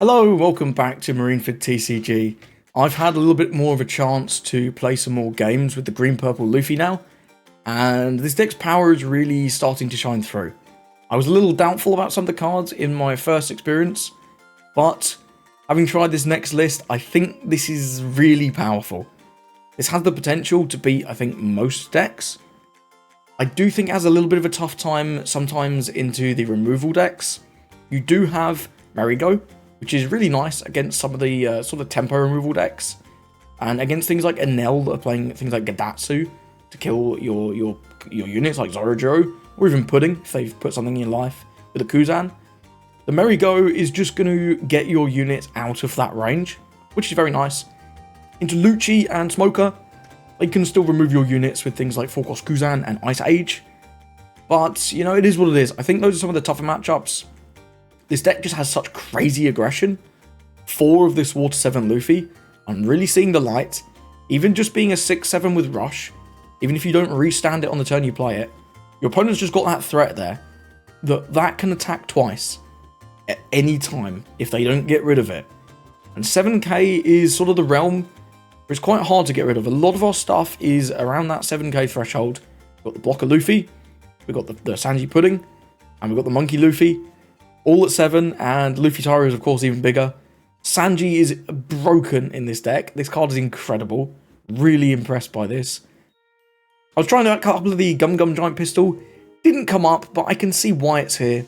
Hello, welcome back to Marineford TCG. I've had a little bit more of a chance to play some more games with the green purple Luffy now, and this deck's power is really starting to shine through. I was a little doubtful about some of the cards in my first experience, but having tried this next list, I think this is really powerful. This has the potential to beat, I think, most decks. I do think it has a little bit of a tough time sometimes into the removal decks. You do have Merry-Go, which is really nice against some of the sort of tempo removal decks, and against things like Enel that are playing things like Gadatsu to kill your units like Zorojiro, or even Pudding if they've put something in your life with a Kuzan. The Merry-Go is just going to get your units out of that range, which is very nice. Into Lucci and Smoker, they can still remove your units with things like 4-cost Kuzan and Ice Age, but you know, it is what it is. I think those are some of the tougher matchups. This deck just has such crazy aggression. 4 of this Water 7 Luffy, I'm really seeing the light. Even just being a 6-7 with Rush, even if you don't restand it on the turn you play it, your opponent's just got that threat there, that can attack twice at any time if they don't get rid of it. And 7k is sort of the realm where it's quite hard to get rid of. A lot of our stuff is around that 7k threshold. We've got the Blocker Luffy, we've got the Sanji Pudding, and we've got the Monkey Luffy. All at 7, and Luffy Taro is of course even bigger. Sanji is broken in this deck. This card is incredible. Really impressed by this. I was trying out a couple of the Gum Gum Giant Pistol. Didn't come up, but I can see why it's here.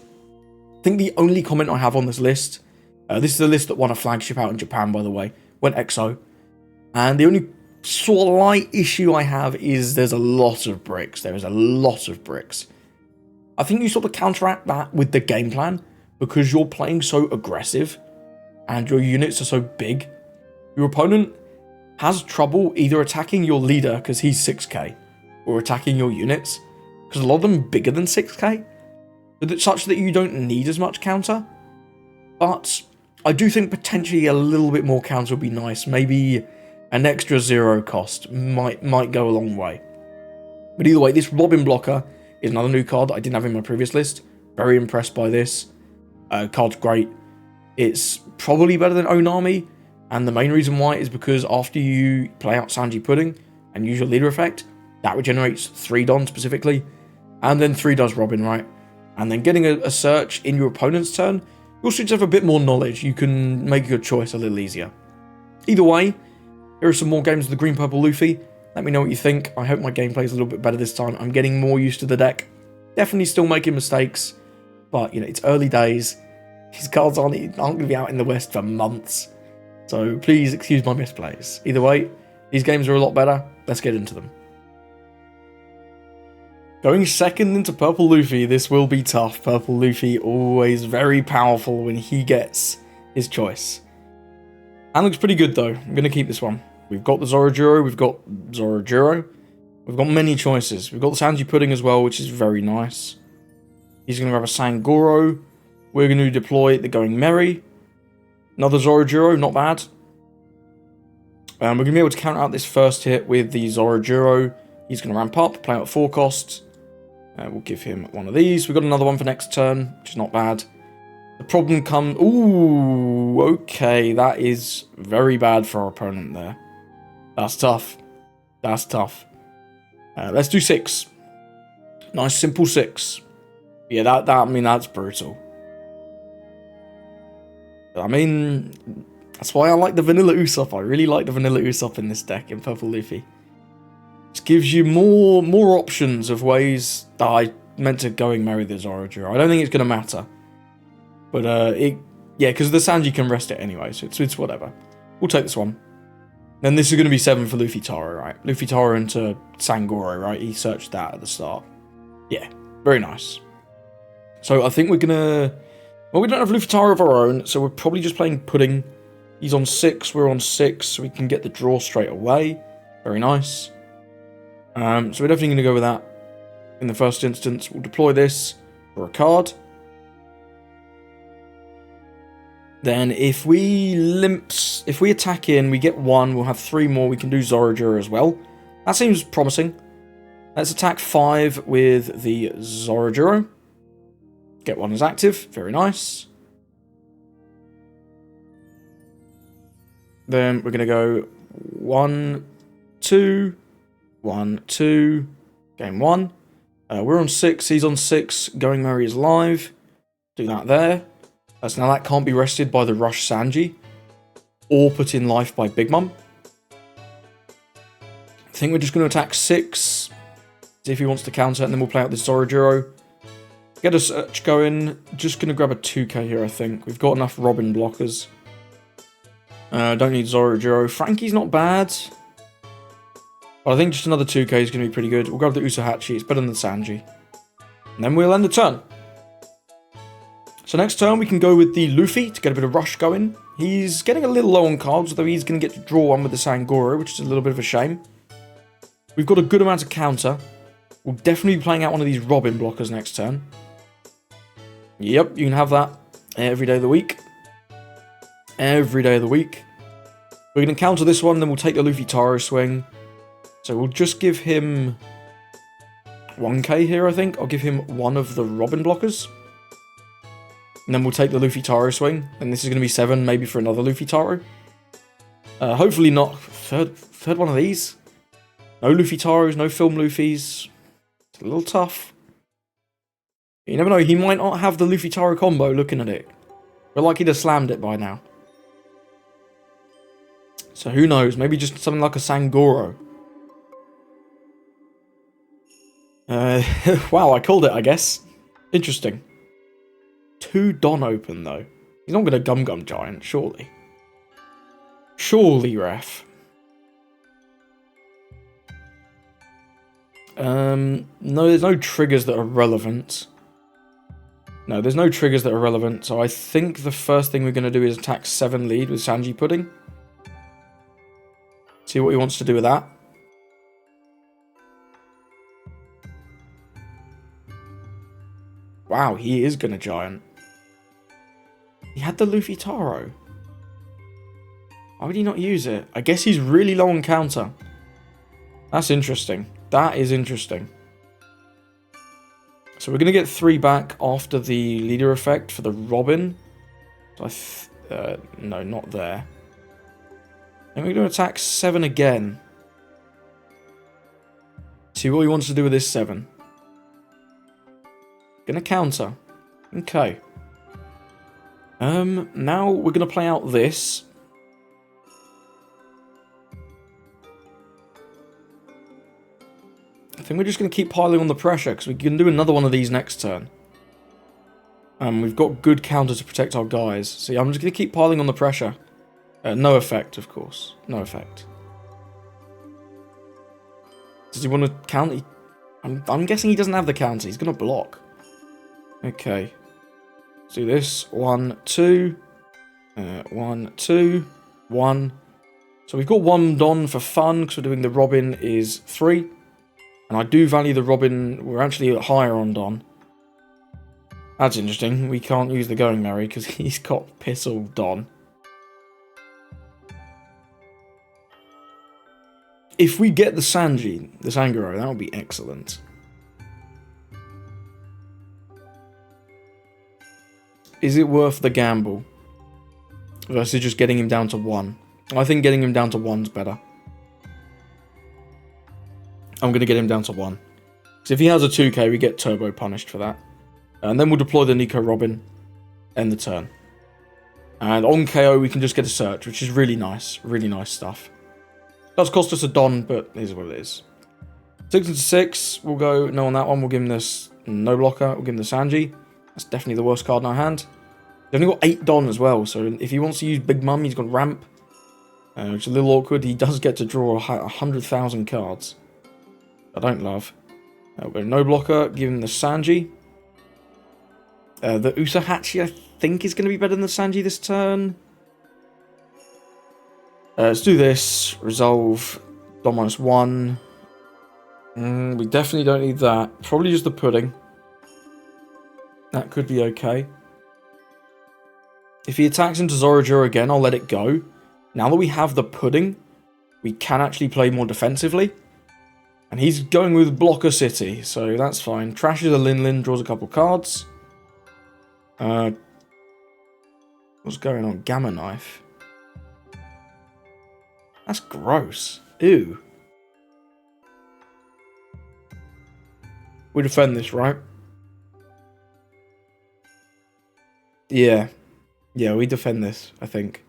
I think the only comment I have on this list, this is the list that won a flagship out in Japan, by the way, went EXO. And the only slight issue I have is there's a lot of bricks. There is a lot of bricks. I think you sort of counteract that with the game plan, because you're playing so aggressive and your units are so big. Your opponent has trouble either attacking your leader because he's 6k, or attacking your units because a lot of them are bigger than 6k, such that you don't need as much counter. But I do think potentially a little bit more counter would be nice. Maybe an extra 0 cost might go a long way. But either way, this Robin Blocker is another new card that I didn't have in my previous list. Very impressed by this. Card's great. It's probably better than Onami, and the main reason why is because after you play out Sanji Pudding and use your leader effect, that regenerates 3 Don specifically, and then 3 does Robin, right? And then getting a search in your opponent's turn, you also just have a bit more knowledge. You can make your choice a little easier. Either way, here are some more games of the green purple Luffy. Let me know what you think. I hope my gameplay is a little bit better this time. I'm getting more used to the deck. Definitely still making mistakes, but you know, it's early days. These cards aren't going to be out in the West for months, so please excuse my misplays. Either way, these games are a lot better. Let's get into them. Going second into Purple Luffy, this will be tough. Purple Luffy always very powerful when he gets his choice. And looks pretty good though. I'm going to keep this one. We've got the Zorojiro, we've got Zorojiro. We've got many choices. We've got the Sanji Pudding as well, which is very nice. He's going to have a Sangoro. We're going to deploy the Going Merry. Another Zorojiro, not bad. We're going to be able to count out this first hit with the Zorojiro. He's going to ramp up, play out 4 costs. We'll give him one of these. We've got another one for next turn, which is not bad. The problem comes... Ooh, okay. That is very bad for our opponent there. That's tough. That's tough. Let's do 6. Nice, simple 6. Yeah, I mean, that's brutal. I mean, that's why I like the Vanilla Usopp. I really like the Vanilla Usopp in this deck in Purple Luffy. Just gives you more options of ways that I meant to going marry the Zorojiro. I don't think it's going to matter. But, yeah, because the Sanji can rest it anyway, so it's whatever. We'll take this one. Then this is going to be 7 for Luffy Taro, right? Luffy Taro into Sangoro, right? He searched that at the start. Yeah, very nice. So I think we're going to... Well, we don't have Luffy Taro of our own, so we're probably just playing Pudding. He's on 6, we're on 6, so we can get the draw straight away. Very nice. So we're definitely going to go with that. In the first instance, we'll deploy this for a card. Then if we attack in, we get 1, we'll have 3 more, we can do Zorojiro as well. That seems promising. Let's attack 5 with the Zorojiro. Get 1 as active, very nice. Then we're going to go 1, 2, 1, 2, game 1. We're on 6, he's on 6, Going Merry is live. Do that there. So now that can't be rested by the Rush Sanji, or put in life by Big Mum. I think we're just going to attack 6, see if he wants to counter, and then we'll play out this Zorojiro. Get a search going, just going to grab a 2k here I think. We've got enough Robin blockers. Don't need Zorojiro. Frankie's not bad. But I think just another 2k is going to be pretty good. We'll grab the Usahachi, it's better than the Sanji. And then we'll end the turn. So next turn we can go with the Luffy to get a bit of rush going. He's getting a little low on cards, although he's going to get to draw one with the Sangoro, which is a little bit of a shame. We've got a good amount of counter. We'll definitely be playing out one of these Robin blockers next turn. Yep, you can have that every day of the week. Every day of the week. We're going to counter this one, then we'll take the Luffy Taro swing. So we'll just give him 1k here, I think. I'll give him one of the Robin blockers. And then we'll take the Luffy Taro swing. And this is going to be 7, maybe for another Luffy Taro. Hopefully not third one of these. No Luffy Taros, no Film Luffys. It's a little tough. You never know, he might not have the Luffy Taro combo looking at it. But like he'd have slammed it by now. So who knows, maybe just something like a Sangoro. Wow, I called it, I guess. Interesting. 2 Don open, though. He's not going to Gum Gum Giant, surely. Surely, ref. No, there's no triggers that are relevant. No, there's no triggers that are relevant, so I think the first thing we're going to do is attack 7 lead with Sanji Pudding. See what he wants to do with that. Wow, he is going to Giant. He had the Luffy Taro. Why would he not use it? I guess he's really low on counter. That's interesting. That is interesting. So we're going to get 3 back after the leader effect for the Robin. So no, not there. And we're going to attack 7 again. See what he wants to do with this 7. Gonna counter. Okay. Now we're gonna play out this. I think we're just gonna keep piling on the pressure because we can do another one of these next turn. We've got good counter to protect our guys. See, I'm just gonna keep piling on the pressure. No effect, of course. No effect. Does he want to counter? I'm guessing he doesn't have the counter. He's gonna block. Okay. Let's do this. 1, 2. 1, 2. 1. So we've got 1 Don for fun, because we're doing the Robin is 3. And I do value the Robin. We're actually higher on Don. That's interesting. We can't use the Going Merry, because he's got Pissel Don. If we get the Sanji, the Sangoro, that would be excellent. Is it worth the gamble? Versus just getting him down to 1. I think getting him down to 1's better. I'm going to get him down to 1. Because if he has a 2k, we get turbo punished for that. And then we'll deploy the Nico Robin. End the turn. And on KO, we can just get a search, which is really nice. Really nice stuff. Does cost us a Don, but it is what it is. 6 into 6. We'll go no on that one. We'll give him this no blocker. We'll give him the Sanji. That's definitely the worst card in our hand. He's only got 8 Don as well, so if he wants to use Big Mum, he's got Ramp. Which is a little awkward. He does get to draw 100,000 cards. I don't love. But no blocker. Give him the Sanji. The Usahachi, I think, is going to be better than the Sanji this turn. Let's do this. Resolve. Don -1. We definitely don't need that. Probably just the Pudding. That could be okay. If he attacks into Zorojiro again, I'll let it go. Now that we have the Pudding, we can actually play more defensively. And he's going with Blocker City, so that's fine. Trashes a Lin, draws a couple cards. What's going on? Gamma Knife. That's gross. Ew. We defend this, right? Yeah. Yeah, we defend this, I think.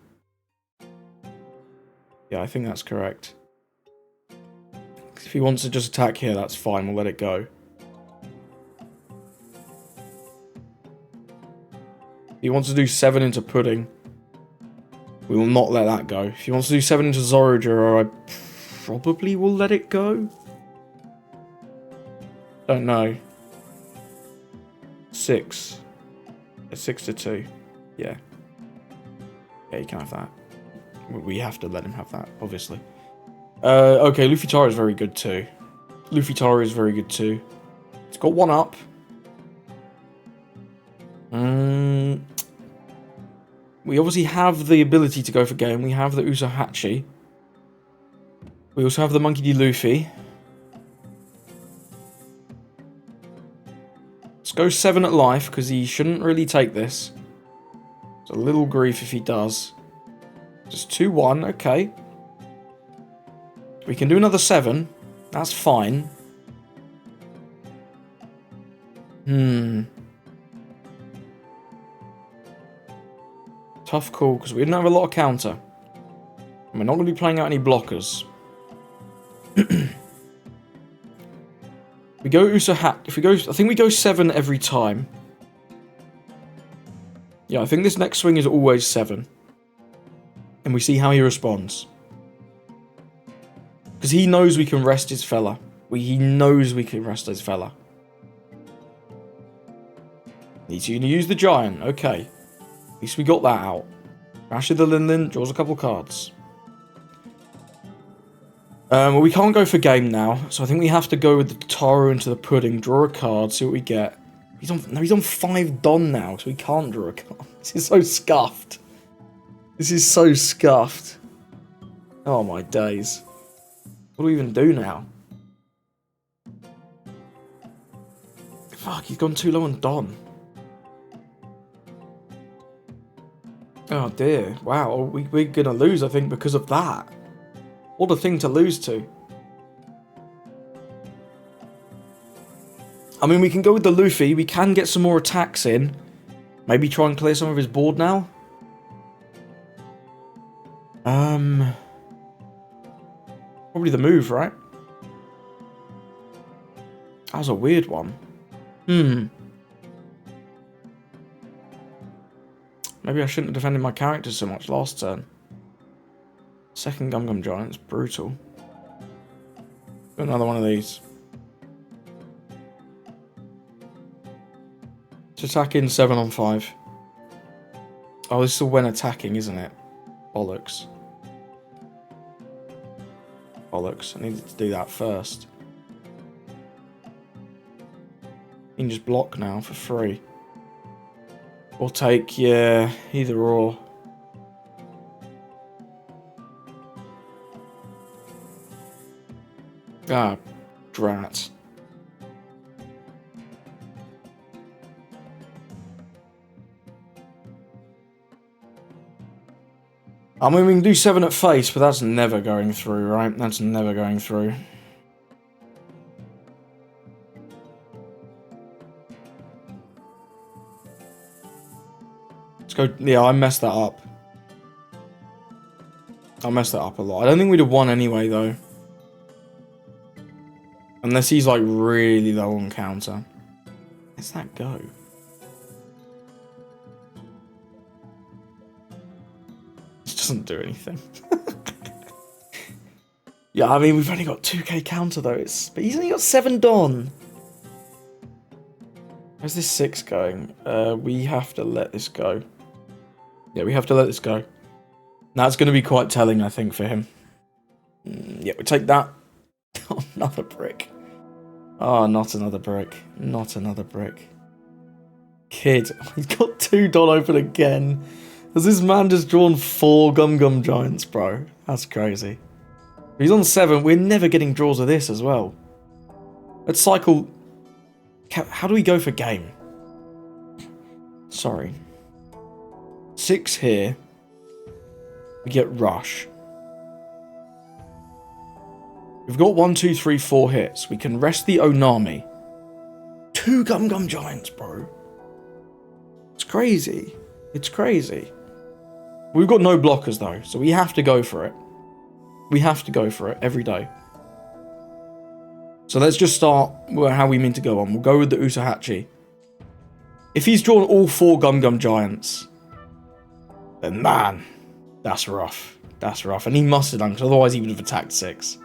Yeah, I think that's correct. If he wants to just attack here, that's fine. We'll let it go. If he wants to do 7 into Pudding, we will not let that go. If he wants to do 7 into Zorojuro, I probably will let it go. Don't know. 6. 6 to 2. Yeah. Yeah, you can have that. We have to let him have that, obviously. Okay, Luffy Taro is very good too. Luffy Taro is very good too. It's got 1 up. We obviously have the ability to go for game. We have the Usohachi. We also have the Monkey D. Luffy. Let's go 7 at life, because he shouldn't really take this. It's a little grief if he does. Just 2-1, okay. We can do another 7. That's fine. Tough call, because we didn't have a lot of counter. And we're not going to be playing out any blockers. We go Usohat. If we go, I think we go 7 every time. Yeah, I think this next swing is always 7. And we see how he responds. Because he knows we can rest his fella. He knows we can rest his fella. He's going to use the giant. Okay. At least we got that out. Rashid the Linlin draws a couple cards. Well, we can't go for game now, so I think we have to go with the Taro into the Pudding, draw a card, see what we get. He's on 5 Don now, so he can't draw a card. This is so scuffed. This is so scuffed. Oh my days. What do we even do now? Fuck, he's gone too low on Don. Oh dear. Wow, we're gonna lose, I think, because of that. What a thing to lose to. I mean, we can go with the Luffy. We can get some more attacks in. Maybe try and clear some of his board now. Probably the move, right? That was a weird one. Maybe I shouldn't have defended my characters so much last turn. Second Gum Gum Giant's brutal. Do another one of these. To attack in 7 on 5. Oh, this is when attacking, isn't it? Bollocks. Bollocks. I needed to do that first. You can just block now for free. Or take, yeah, either or. Ah, drat. I mean, we can do 7 at face, but that's never going through, right? That's never going through. Let's go. Yeah, I messed that up. I messed that up a lot. I don't think we'd have won anyway, though. Unless he's, like, really low on counter. Where's that go? This doesn't do anything. Yeah, I mean, we've only got 2k counter, though. But he's only got 7 Don. Where's this 6 going? We have to let this go. Yeah, we have to let this go. Now, it's going to be quite telling, I think, for him. Yeah, we take that. Oh, another brick. Oh, not another brick. Not another brick. Kid. He's got 2 Don open again. Has this man just drawn 4 Gum Gum Giants, bro? That's crazy. He's on 7. We're never getting draws of this as well. Let's cycle. How do we go for game? Sorry. 6 here. We get rush. We've got 1, 2, 3, 4 hits. We can rest the Onami. 2 Gum Gum Giants, bro. It's crazy. It's crazy. We've got no blockers, though, so we have to go for it. We have to go for it every day. So let's just start how we mean to go on. We'll go with the Usahachi. If he's drawn all 4 Gum Gum Giants, then man, that's rough. That's rough. And he must have done, because otherwise he would have attacked 6.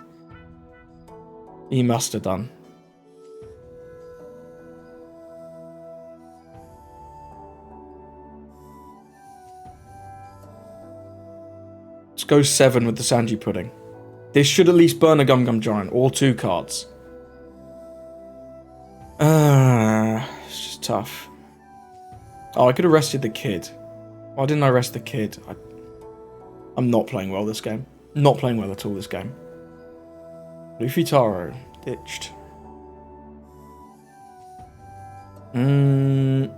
He must have done. Let's go 7 with the Sanji Pudding. This should at least burn a Gum Gum Giant, or 2 cards. It's just tough. Oh, I could have rested the kid. Why didn't I rest the kid? I'm not playing well this game. Not playing well at all this game. Luffy Taro. Ditched. So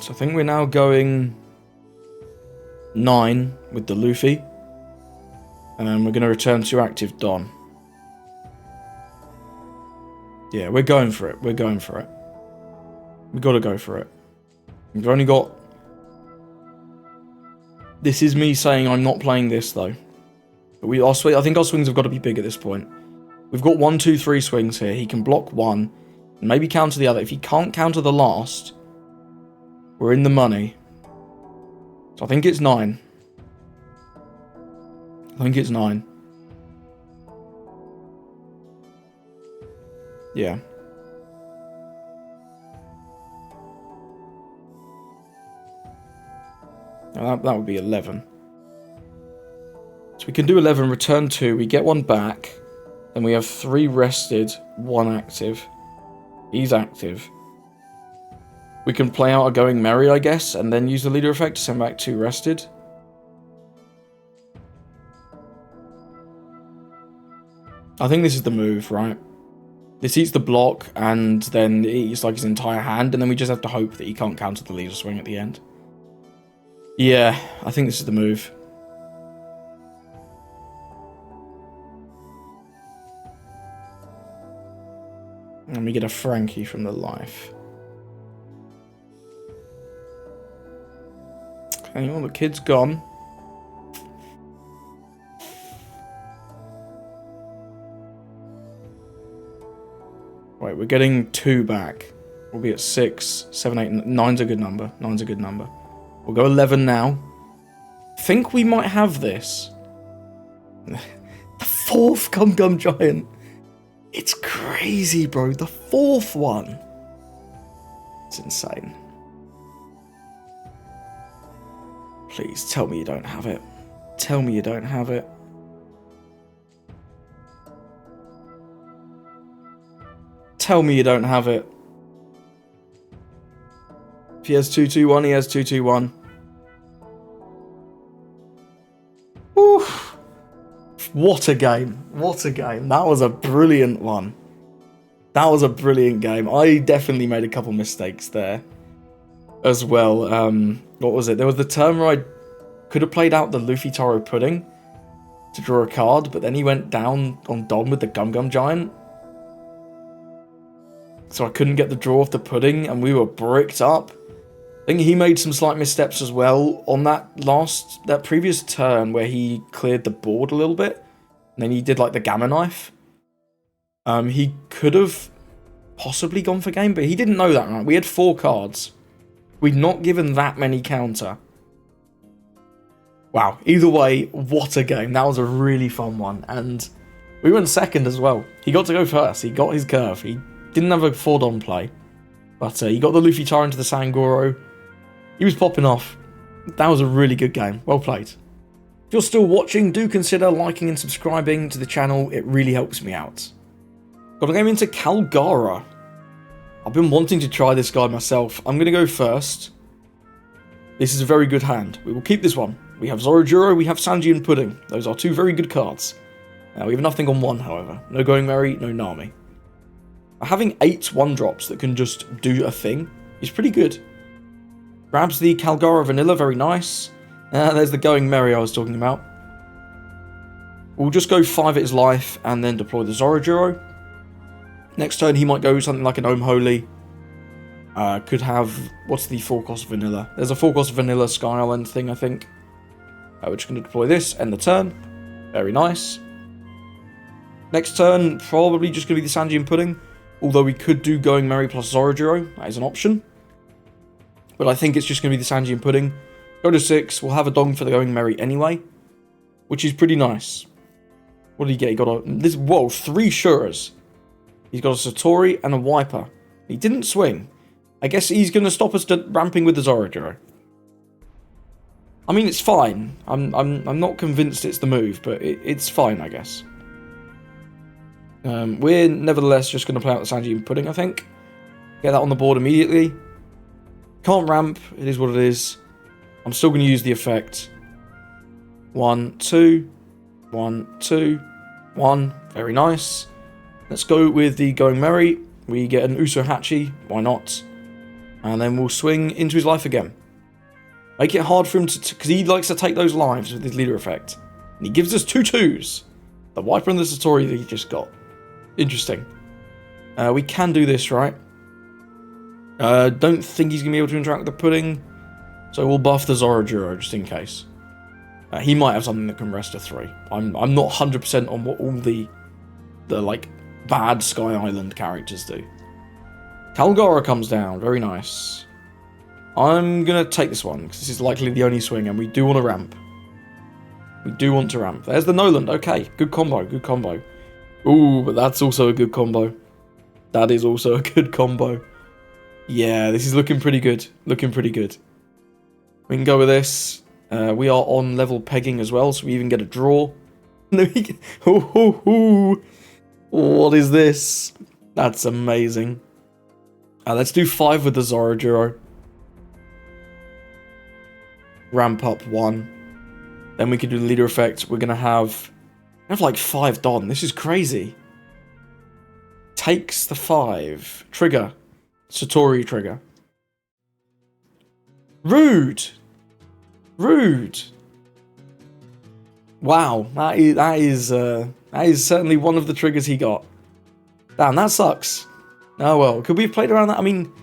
I think we're now going 9 with the Luffy. And we're going to return to active Don. Yeah, we're going for it. We're going for it. We've got to go for it. We've only got... This is me saying I'm not playing this, though. But I think our swings have got to be big at this point. We've got 1, 2, 3 swings here. He can block 1, and maybe counter the other. If he can't counter the last, we're in the money. So I think it's 9. I think it's 9. Yeah. Now that would be 11. So we can do 11, return 2, we get 1 back, then we have 3 rested, 1 active. He's active. We can play out a Going Merry, I guess, and then use the leader effect to send back 2 rested. I think this is the move, right? This eats the block, and then it eats like his entire hand, and then we just have to hope that he can't counter the leader swing at the end. Yeah, I think this is the move. And we get a Frankie from the life. Okay, well, the kid's gone. Wait, we're getting 2 back. We'll be at 6, 7, 8, 9's a good number. 9's a good number. We'll go 11 now. Think we might have this. The 4th Gum Gum Giant. It's crazy, bro. The 4th one. It's insane. Please, tell me you don't have it. Tell me you don't have it. Tell me you don't have it. If he has 2-2-1, he has 2-2-1. Oof. What a game. What a game. That was a brilliant one. That was a brilliant game. I definitely made a couple mistakes there as well. What was it? There was the turn where I could have played out the Luffy Taro Pudding to draw a card, but then he went down on Dom with the Gum Gum Giant. So I couldn't get the draw off the Pudding, and we were bricked up. I think he made some slight missteps as well on that previous turn where he cleared the board a little bit. And then he did like the Gamma Knife. He could have possibly gone for game, but he didn't know that, right? We had 4 cards. We'd not given that many counter. Wow, either way, what a game. That was a really fun one. And we went second as well. He got to go first. He got his curve. He didn't have a 4-Don play. But he got the Luffy Taro into the Sangoro. He was popping off. That was a really good game. Well played. If you're still watching, do consider liking and subscribing to the channel. It really helps me out. Got a game into Kalgara. I've been wanting to try this guy myself. I'm going to go first. This is a very good hand. We will keep this one. We have Zorojuro, we have Sanji and Pudding. Those are 2 very good cards. We have nothing on 1, however. No Going Merry, no Nami. Having 8 1-drops that can just do a thing is pretty good. Grabs the Kalgara Vanilla, very nice. There's the Going Merry I was talking about. We'll just go 5 at his life and then deploy the Zorojuro. Next turn, he might go something like an Ohm Holy. Could have... What's the 4 cost vanilla? There's a 4 cost vanilla Sky Island thing, I think. We're just going to deploy this, end the turn. Very nice. Next turn, probably just going to be the Sanjian Pudding. Although we could do Going Merry plus Zorojuro. That is an option. But I think it's just going to be the Sanjian Pudding. Go to 6. We'll have a Dong for the Going Merry anyway. Which is pretty nice. What did he get? He got a... Whoa, 3 Shuras. He's got a Satori and a Wiper. He didn't swing. I guess he's going to stop us ramping with the Zorojuro. I mean, it's fine. I'm not convinced it's the move, but it's fine, I guess. We're nevertheless just going to play out the Sanjian Pudding, I think. Get that on the board immediately. Can't ramp. It is what it is. I'm still going to use the effect. 1, 2. 1, 2. 1. Very nice. Let's go with the Going Merry. We get an Uso Hachi. Why not? And then we'll swing into his life again. Make it hard for him to... Because he likes to take those lives with his leader effect. And he gives us 2 2s. The Wiper and the Satori that he just got. Interesting. We can do this, right? Don't think he's going to be able to interact with the Pudding. So we'll buff the Zorojuro just in case. He might have something that can rest a 3. I'm not 100% on what all the like bad Sky Island characters do. Kalgara comes down. Very nice. I'm going to take this one, because this is likely the only swing, and we do want to ramp. We do want to ramp. There's the Noland. Okay, good combo, good combo. Ooh, but that's also a good combo. That is also a good combo. Yeah, this is looking pretty good. Looking pretty good. We can go with this. We are on level pegging as well, so we even get a draw. What is this? That's amazing. Let's do 5 with the Zorojuro. Ramp up 1. Then we can do the leader effect. We're going to have like 5 Don. This is crazy. Takes the 5. Trigger. Satori trigger. Rude. Rude. Wow. That is certainly one of the triggers he got. Damn, that sucks. Oh well. Could we have played around that? I mean,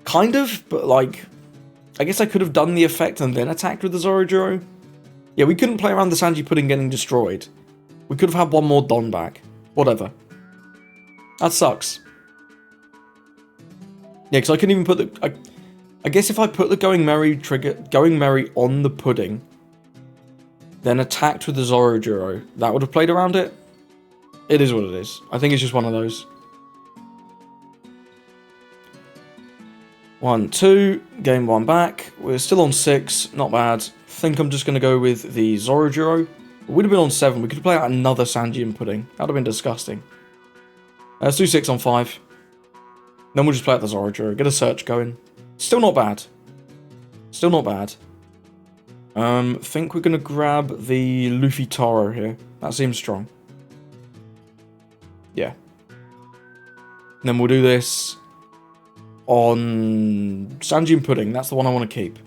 kind of, but like... I guess I could have done the effect and then attacked with the Zorojuro. Yeah, we couldn't play around the Sanji Pudding getting destroyed. We could have had 1 more Don back. Whatever. That sucks. Yeah, because I couldn't even put the... I guess if I put the Going Merry trigger... Going Merry on the Pudding, then attacked with the Zorojuro, that would have played around it. It is what it is. I think it's just one of those. 1, 2, gain 1 back. We're still on 6, not bad. Think I'm just going to go with the Zorojuro. We would have been on 7. We could play out another Sanjian Pudding. That would have been disgusting. Let's do 6 on 5. Then we'll just play out the Zorojuro. Get a search going. Still not bad. Still not bad. Think we're going to grab the Luffy Taro here. That seems strong. Yeah. And then we'll do this on Sanjian Pudding. That's the one I want to keep.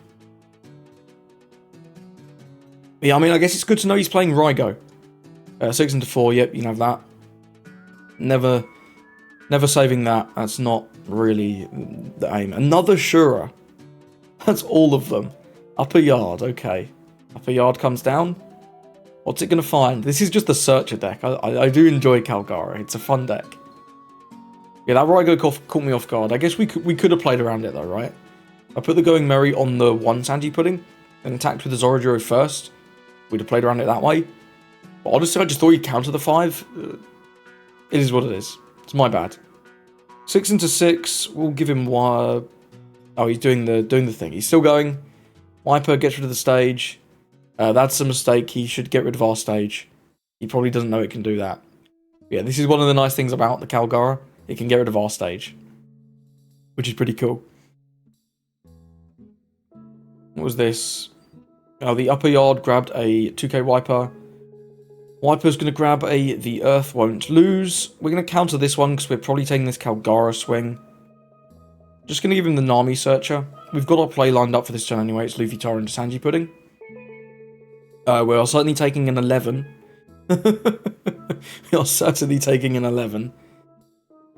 Yeah, I mean, I guess it's good to know he's playing Raigo. 6 into 4, yep, you can have that. Never saving that. That's not really the aim. Another Shura. That's all of them. Upper Yard, okay. Upper Yard comes down. What's it going to find? This is just the Searcher deck. I do enjoy Kalgara. It's a fun deck. Yeah, that Raigo caught me off guard. I guess we could have played around it though, right? I put the Going Merry on the 1 Sanji Pudding, then attacked with the Zorojuro first. We'd have played around it that way. But honestly, I just thought he'd counter the 5. It is what it is. It's my bad. 6 into 6. We'll give him one. Oh, he's doing the thing. He's still going. Wiper gets rid of the stage. That's a mistake. He should get rid of our stage. He probably doesn't know it can do that. Yeah, this is one of the nice things about the Kalgara. It can get rid of our stage, which is pretty cool. What was this? Oh, the Upper Yard grabbed a 2k Wiper. Wiper's going to grab a The Earth Won't Lose. We're going to counter this one because we're probably taking this Kalgara swing. Just going to give him the Nami Searcher. We've got our play lined up for this turn anyway. It's Luffy Taro into Sanji Pudding. We're certainly taking an 11. We are certainly taking an 11.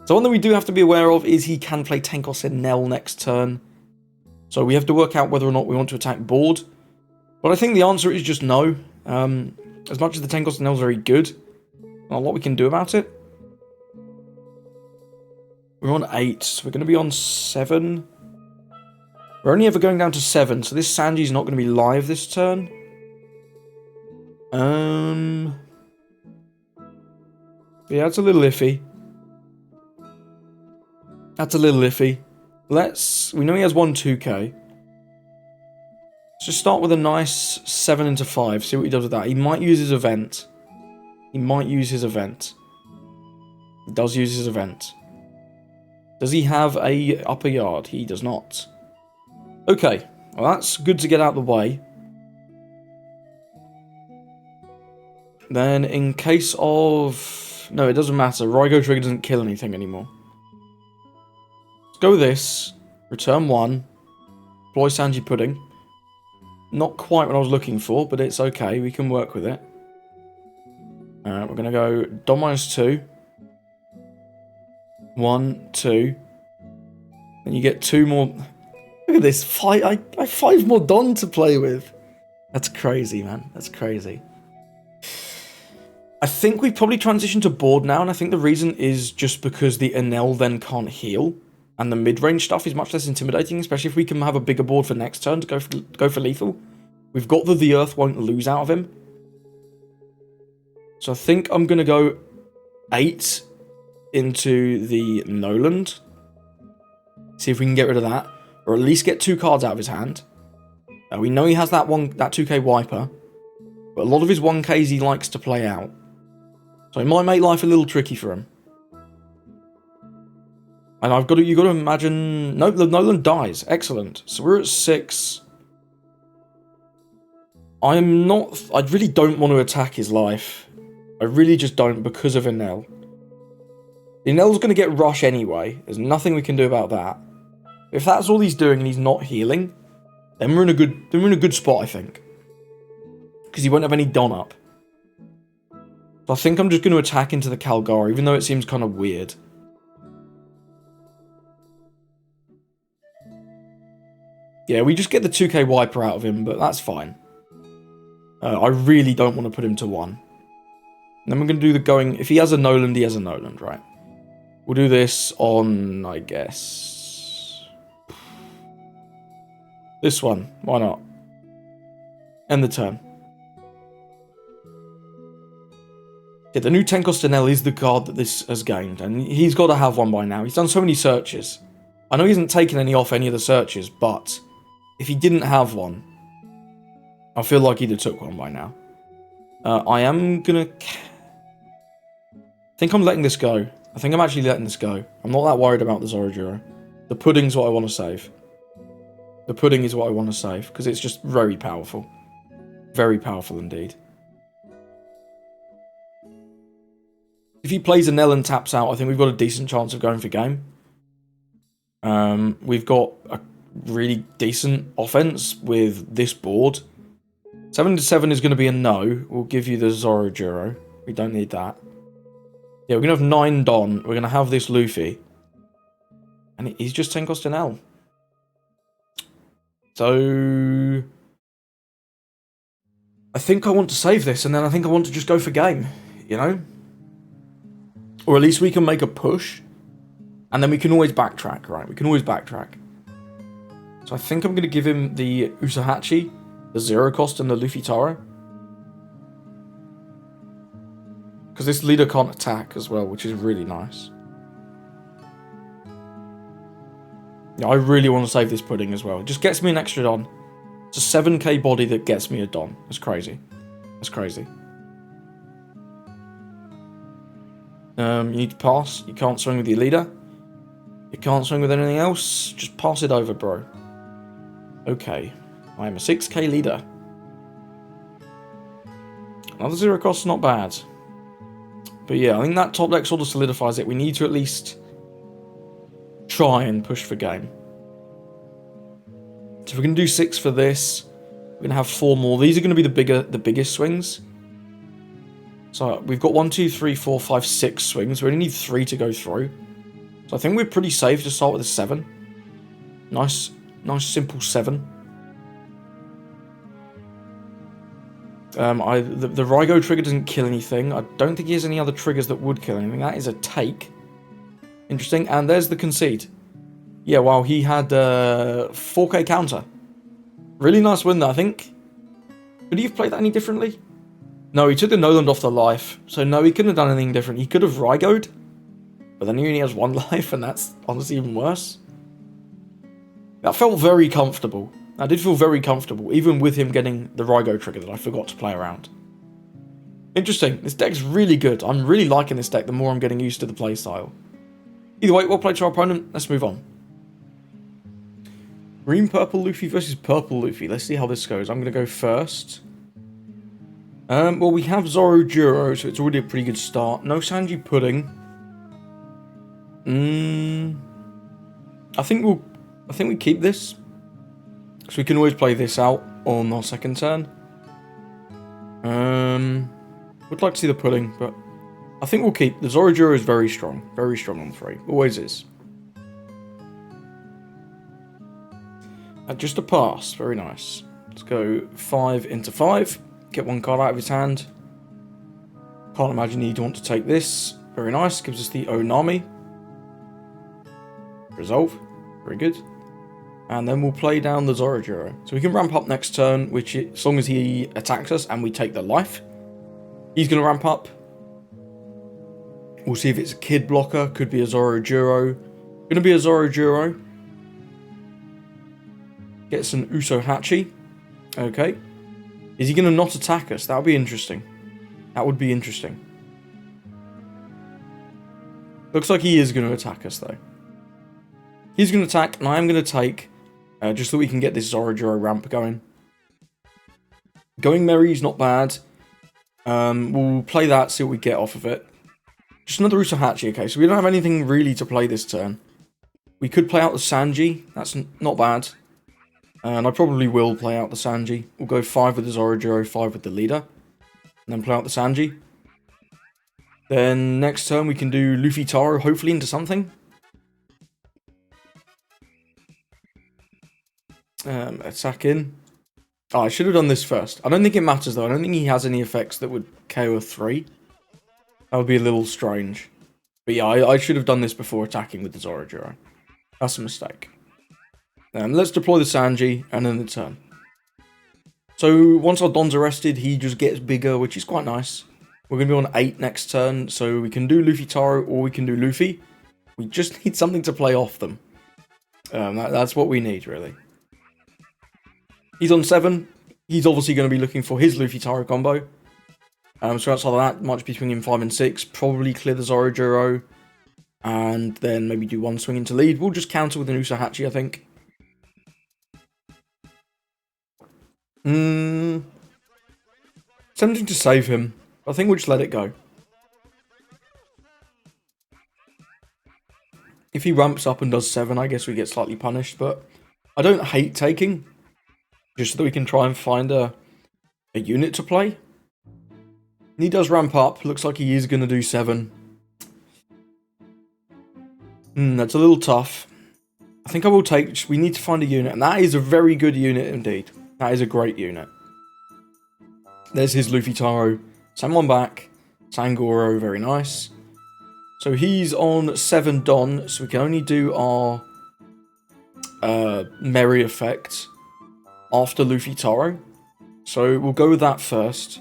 So one that we do have to be aware of is he can play Tenkos Enel next turn. So we have to work out whether or not we want to attack board. But I think the answer is just no. As much as the Tenkos Enel is very good, not a lot we can do about it. We're on 8, so we're going to be on 7. We're only ever going down to 7, so this Sanji's not going to be live this turn. Yeah, it's a little iffy. That's a little iffy. We know he has 1 2k. Let's just start with a nice 7 into 5, see what he does with that. He might use his event. He does use his event. Does he have a upper yard? He does not. Okay, well that's good to get out of the way. Then in case of... No, it doesn't matter. Raigo Trigger doesn't kill anything anymore. Let's go with this. Return 1. Deploy Sanji Pudding. Not quite what I was looking for, but it's okay. We can work with it. We're going to go Don -2. 1, 2. And you get 2 more... Look at this. I have 5 more Don to play with. That's crazy, man. That's crazy. I think we probably transition to board now, and I think the reason is just because the Enel then can't heal, and the mid-range stuff is much less intimidating, especially if we can have a bigger board for next turn to go for lethal. We've got the Earth won't lose out of him. So I think I'm going to go 8 into the Noland. See if we can get rid of that, or at least get 2 cards out of his hand. We know he has that 2k wiper, but a lot of his 1ks he likes to play out. So it might make life a little tricky for him. And you've got to imagine... No, the Nolan dies. Excellent. So we're at 6. I really don't want to attack his life. I really just don't because of Enel. Enel's going to get rush anyway. There's nothing we can do about that. If that's all he's doing and he's not healing, then we're in a good spot, I think. Because he won't have any Don up. So I think I'm just going to attack into the Kalgara, even though it seems kind of weird. Yeah, we just get the 2k wiper out of him, but that's fine. I really don't want to put him to 1. And then we're going to do the going... If he has a Noland, he has a Noland, right? We'll do this on, I guess... This one. Why not? End the turn. Yeah, the new Tenkos Enel is the card that this has gained, and he's got to have one by now. He's done so many searches. I know he hasn't taken any off any of the searches, but if he didn't have one, I feel like he'd have took one by now. I am gonna... I think I'm letting this go. I think I'm actually letting this go. I'm not that worried about the Zorojuro. The pudding's what I want to save. The pudding is what I want to save, because it's just very powerful. Very powerful indeed. If he plays Enel and taps out, I think we've got a decent chance of going for game. We've got a really decent offense with this board. 7 to 7 is going to be a no. We'll give you the Zorojuro. We don't need that. Yeah, we're going to have 9 Don. We're going to have this Luffy. And he's just Tenkos Enel. So... I think I want to save this, and then I think I want to just go for game. You know? Or at least we can make a push. And then we can always backtrack, right? We can always backtrack. So I think I'm going to give him the Usahachi, the 0 cost, and the Luffy Taro. Because this leader can't attack as well, which is really nice. Yeah, I really want to save this pudding as well. It just gets me an extra Don. It's a 7k body that gets me a Don. That's crazy. That's crazy. You need to pass. You can't swing with your leader. You can't swing with anything else. Just pass it over, bro. Okay. I am a 6k leader. Another 0 cost, not bad. But yeah, I think that top deck sort of solidifies it. We need to at least try and push for game. So we're going to do 6 for this. We're going to have 4 more. These are going to be the biggest swings. So we've got 1, 2, 3, 4, 5, 6 swings. We only need 3 to go through. So I think we're pretty safe to start with a 7. Nice simple 7. The Rygo trigger doesn't kill anything. I don't think he has any other triggers that would kill anything. That is a take. Interesting. And there's the concede. Yeah, wow, he had 4k counter. Really nice win there, I think. Could he have played that any differently? No, he took the Noland off the life. So no, he couldn't have done anything different. He could have Rygo'd. But then he only has 1 life, and that's honestly even worse. That felt very comfortable. I did feel very comfortable, even with him getting the Rygo trigger that I forgot to play around. Interesting. This deck's really good. I'm really liking this deck the more I'm getting used to the playstyle. Either way, well played to our opponent. Let's move on. Green Purple Luffy versus Purple Luffy. Let's see how this goes. I'm going to go first. Well, we have Zoro Juro, so it's already a pretty good start. No Sanji Pudding. I think we keep this. So we can always play this out on our second turn. Would like to see the pudding, but I think we'll keep. The Zoro Juro is very strong on 3. Always is. Just a pass, very nice. Let's go 5 into 5. Get 1 card out of his hand. Can't imagine he'd want to take this. Very nice, gives us the Onami. Resolve, very good. And then we'll play down the Zoro Juro. So we can ramp up next turn, which as long as he attacks us and we take the life. He's going to ramp up. We'll see if it's a kid blocker. Could be a Zoro Juro. Going to be a Zoro Juro. Gets an Uso Hachi. Okay. Is he going to not attack us? That would be interesting. That would be interesting. Looks like he is going to attack us, though. He's going to attack, and I am going to take... just so we can get this Zoro Juro ramp going. Going Merry is not bad. We'll play that, see what we get off of it. Just another Usohachi, okay, so we don't have anything really to play this turn. We could play out the Sanji, that's not bad. And I probably will play out the Sanji. We'll go 5 with the Zoro Juro, 5 with the leader. And then play out the Sanji. Then next turn we can do Luffy Taro, hopefully into something. Attack in. Oh, I should have done this first. I don't think it matters though. I don't think he has any effects that would KO a 3. That would be a little strange. But yeah, I should have done this before attacking with the Zoro Juro. That's a mistake. Let's deploy the Sanji and then the turn. So once our Don's arrested, he just gets bigger, which is quite nice. We're going to be on 8 next turn, so we can do Luffy Taro or we can do Luffy. We just need something to play off them. That's what we need, really. He's on 7. He's obviously going to be looking for his Luffy Taro combo. So outside of that, much between him 5 and 6. Probably clear the Zoro Juro. And then maybe do 1 swing into lead. We'll just counter with an Usohachi, I think. Tempting to save him. I think we'll just let it go. If he ramps up and does 7, I guess we get slightly punished. But I don't hate taking. Just so that we can try and find a unit to play. And he does ramp up. Looks like he is going to do 7. That's a little tough. I think I will take... We need to find a unit. And that is a very good unit indeed. That is a great unit. There's his Luffy Taro. Send one back. Sangoro, very nice. So he's on 7 Don. So we can only do our Merry effect after Luffy Taro. So we'll go with that first.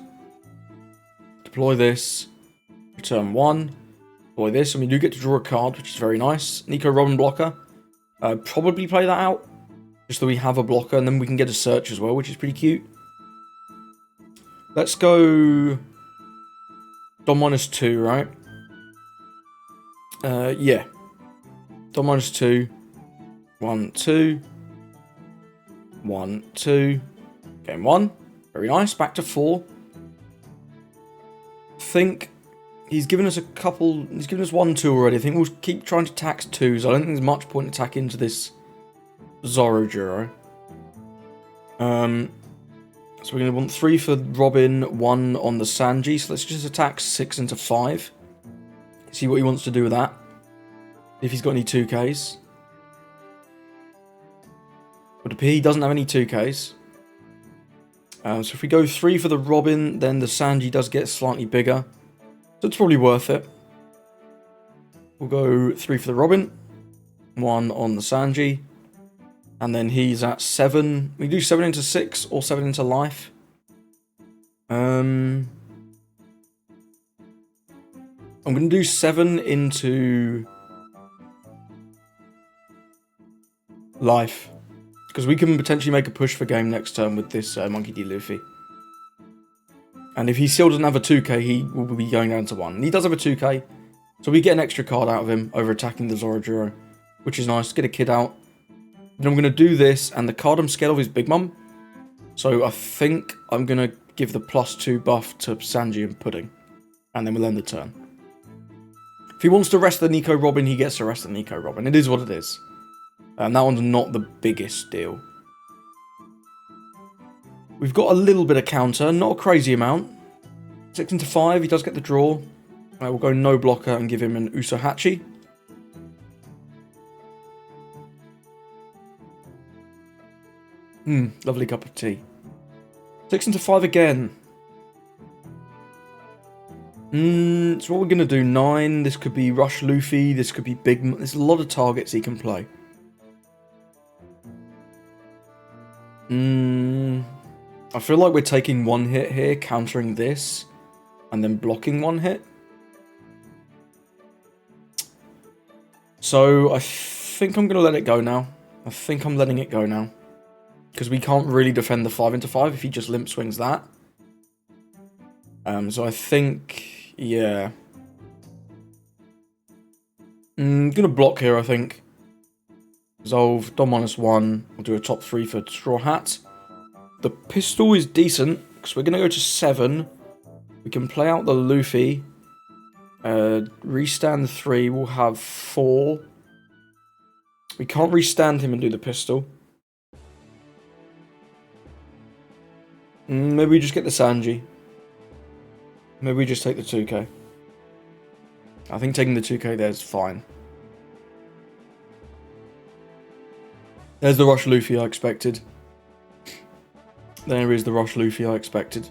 Deploy this. Return 1. Deploy this. And we do get to draw a card, which is very nice. Nico Robin blocker. Probably play that out. Just so we have a blocker. And then we can get a search as well, which is pretty cute. Let's go... Don -2, right? Yeah. Don -2. 1, 2. 1, 2. Game 1. Very nice. Back to 4. I think he's given us a couple... He's given us 1, 2 already. I think we'll keep trying to tax 2s. I don't think there's much point attacking into this Zoro Juro. So we're going to want 3 for Robin, 1 on the Sanji. So let's just attack 6 into 5. See what he wants to do with that. If he's got any 2Ks. Would appear he doesn't have any 2Ks. So if we go 3 for the Robin, then the Sanji does get slightly bigger. So it's probably worth it. We'll go 3 for the Robin, 1 on the Sanji. And then he's at 7. We do 7 into 6 or 7 into life. I'm going to do 7 into life. Because we can potentially make a push for game next turn with this Monkey D. Luffy. And if he still doesn't have a 2k, he will be going down to 1. And he does have a 2k, so we get an extra card out of him over attacking the Zorojuro, which is nice. Get a kid out. Then I'm going to do this, and the card I'm scared of is Big Mum. So I think I'm going to give the +2 buff to Sanji and Pudding. And then we'll end the turn. If he wants to rest the Nico Robin, he gets to rest the Nico Robin. It is what it is. And that one's not the biggest deal. We've got a little bit of counter, not a crazy amount. 6 into 5, he does get the draw. We'll go no blocker and give him an Usohachi. Lovely cup of tea. 6 into 5 again. So what we're going to do, 9. This could be Rush Luffy, this could be Big... There's a lot of targets he can play. I feel like we're taking 1 hit here, countering this, and then blocking 1 hit. So I think I'm going to let it go now. I think I'm letting it go now. Because we can't really defend the 5 into 5 if he just limp swings that. So I think, yeah. I'm going to block here, I think. Resolve, Dom -1. We'll do a top 3 for Straw Hat. The pistol is decent, because we're going to go to 7. We can play out the Luffy. Restand 3, we'll have 4. We can't restand him and do the pistol. Maybe we just get the Sanji. Maybe we just take the 2k. I think taking the 2k there is fine. There's the Rush Luffy I expected. There is the Rush Luffy I expected.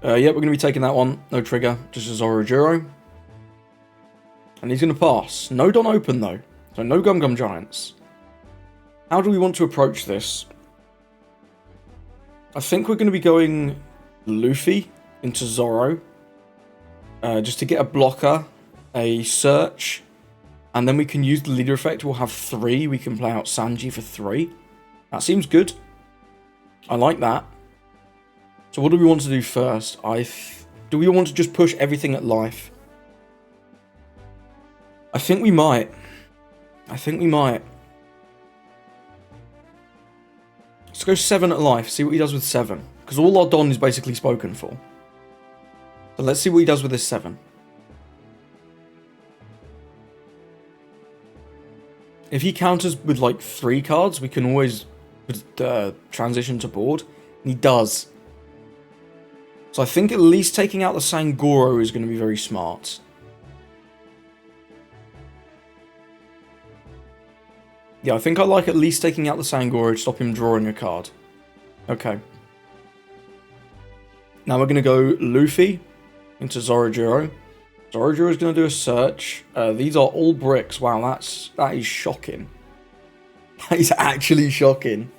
Yeah, we're going to be taking that one. No trigger, just a Zorojuro. And he's going to pass. No Don Open though. So no Gum Gum Giants. How do we want to approach this? I think we're going to be going Luffy into Zoro. Just to get a blocker, a search, and then we can use the leader effect. We'll have 3. We can play out Sanji for 3. That seems good. I like that. So what do we want to do first? Do we want to just push everything at life? I think we might. Let's go 7 at life, see what he does with 7. Because all our Don is basically spoken for. So let's see what he does with this 7. If he counters with like 3 cards, we can always transition to board. And he does. So I think at least taking out the Sangoro is going to be very smart. Yeah, I think I like at least taking out the Sangoro to stop him drawing a card. Okay. Now we're going to go Luffy into Zorojuro. Zorojuro is going to do a search. These are all bricks. Wow, that is shocking. That is actually shocking.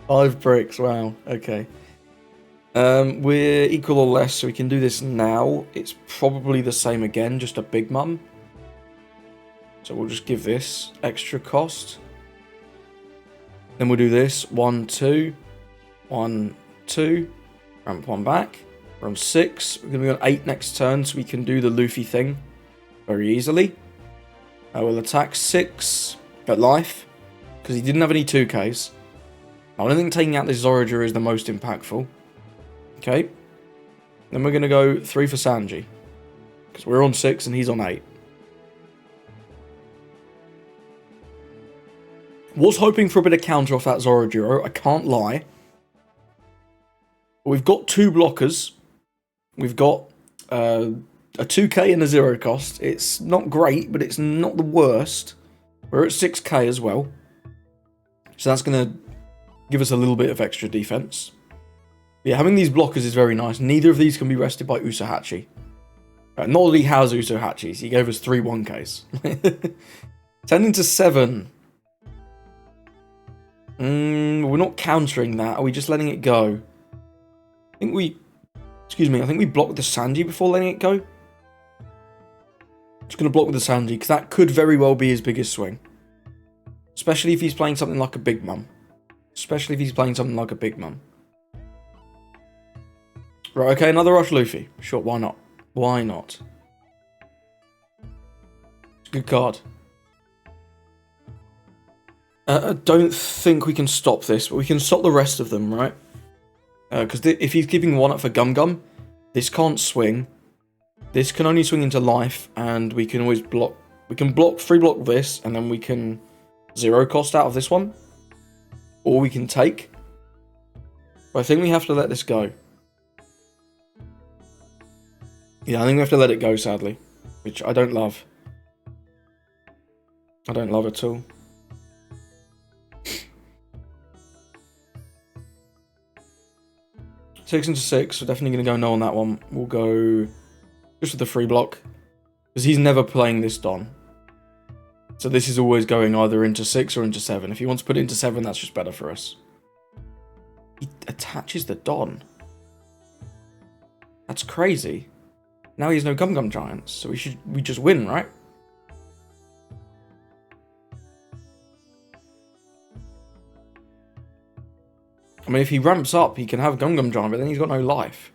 5 bricks. Wow. Okay. We're equal or less, so we can do this now. It's probably the same again, just a Big Mum. So we'll just give this extra cost. Then we'll do this. 1, 2. 1, 2. Ramp 1 back. We're on 6. We're going to be on 8 next turn, so we can do the Luffy thing very easily. We'll attack 6 at life, because he didn't have any 2Ks. I don't think taking out this Zorojuro is the most impactful. Okay. Then we're going to go 3 for Sanji, because we're on 6 and he's on 8. Was hoping for a bit of counter off that Zoro, I can't lie. But we've got 2 blockers. We've got a 2k and a 0 cost. It's not great, but it's not the worst. We're at 6k as well. So that's going to give us a little bit of extra defense. Yeah, having these blockers is very nice. Neither of these can be rested by Usohachi. Not that he has Usohachis. He gave us 3 1ks. 10 into 7. We're not countering that. Are we just letting it go? I think we blocked the Sanji before letting it go. Just going to block with the Sanji, because that could very well be his biggest swing. Especially if he's playing something like a Big Mum. Right, okay, another Rush Luffy. Sure, why not? Why not? It's a good card. I don't think we can stop this, but we can stop the rest of them, right? Because if he's keeping 1 up for Gum Gum, this can't swing. This can only swing into life, and we can always block. We can free block this, and then we can 0 cost out of this one. Or we can take. But I think we have to let this go. Yeah, I think we have to let it go, sadly. Which I don't love. I don't love at all. Six into 6, we're definitely going to go no on that one. We'll go just with the free block. Because he's never playing this Don. So this is always going either into 6 or into 7. If he wants to put it into 7, that's just better for us. He attaches the Don. That's crazy. Now he has no Gum Gum Giants, so we just win, right? I mean, if he ramps up, he can have Gum Gum Giant, but then he's got no life.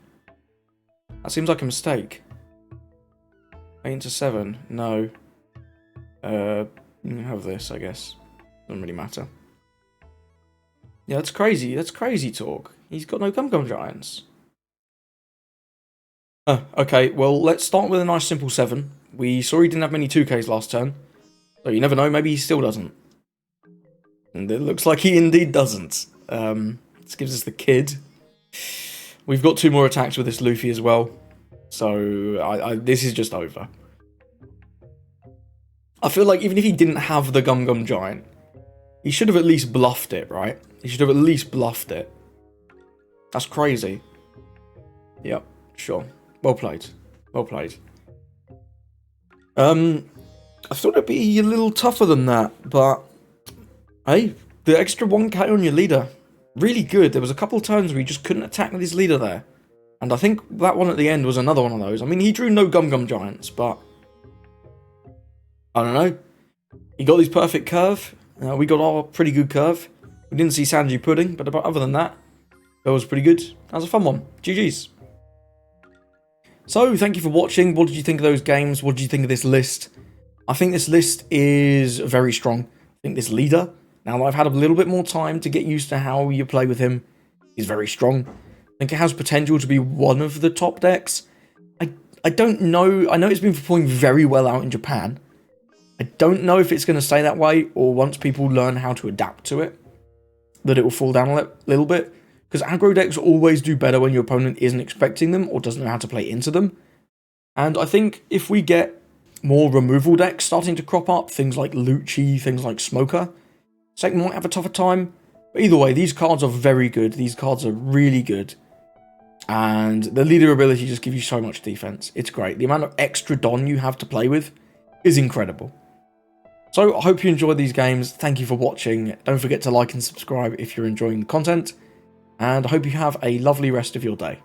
That seems like a mistake. 8 into 7, no. You can have this, I guess. Doesn't really matter. Yeah, that's crazy. That's crazy talk. He's got no Gum Gum Giants. Okay, well, let's start with a nice simple 7. We saw he didn't have many 2Ks last turn. So you never know, maybe he still doesn't. And it looks like he indeed doesn't. This gives us the kid. We've got 2 more attacks with this Luffy as well. So, this is just over. I feel like even if he didn't have the Gum Gum Giant, he should have at least bluffed it, right? He should have at least bluffed it. That's crazy. Yep, sure. Well played. Well played. I thought it'd be a little tougher than that, but hey, the extra 1k on your leader, really good. There was a couple of times where he just couldn't attack with his leader there. And I think that one at the end was another one of those. I mean, he drew no Gum Gum Giants, but I don't know. He got his perfect curve. We got our pretty good curve. We didn't see Sanji Pudding, but other than that, that was pretty good. That was a fun one. GG's. So, thank you for watching. What did you think of those games? What did you think of this list? I think this list is very strong. I think this leader, now that I've had a little bit more time to get used to how you play with him, is very strong. I think it has potential to be one of the top decks. I don't know. I know it's been performing very well out in Japan. I don't know if it's going to stay that way, or once people learn how to adapt to it, that it will fall down a little bit. Because aggro decks always do better when your opponent isn't expecting them or doesn't know how to play into them. And I think if we get more removal decks starting to crop up, things like Lucci, things like Smoker, Sek might have a tougher time. But either way, these cards are very good. These cards are really good. And the leader ability just gives you so much defense. It's great. The amount of extra Don you have to play with is incredible. So I hope you enjoyed these games. Thank you for watching. Don't forget to like and subscribe if you're enjoying the content. And I hope you have a lovely rest of your day.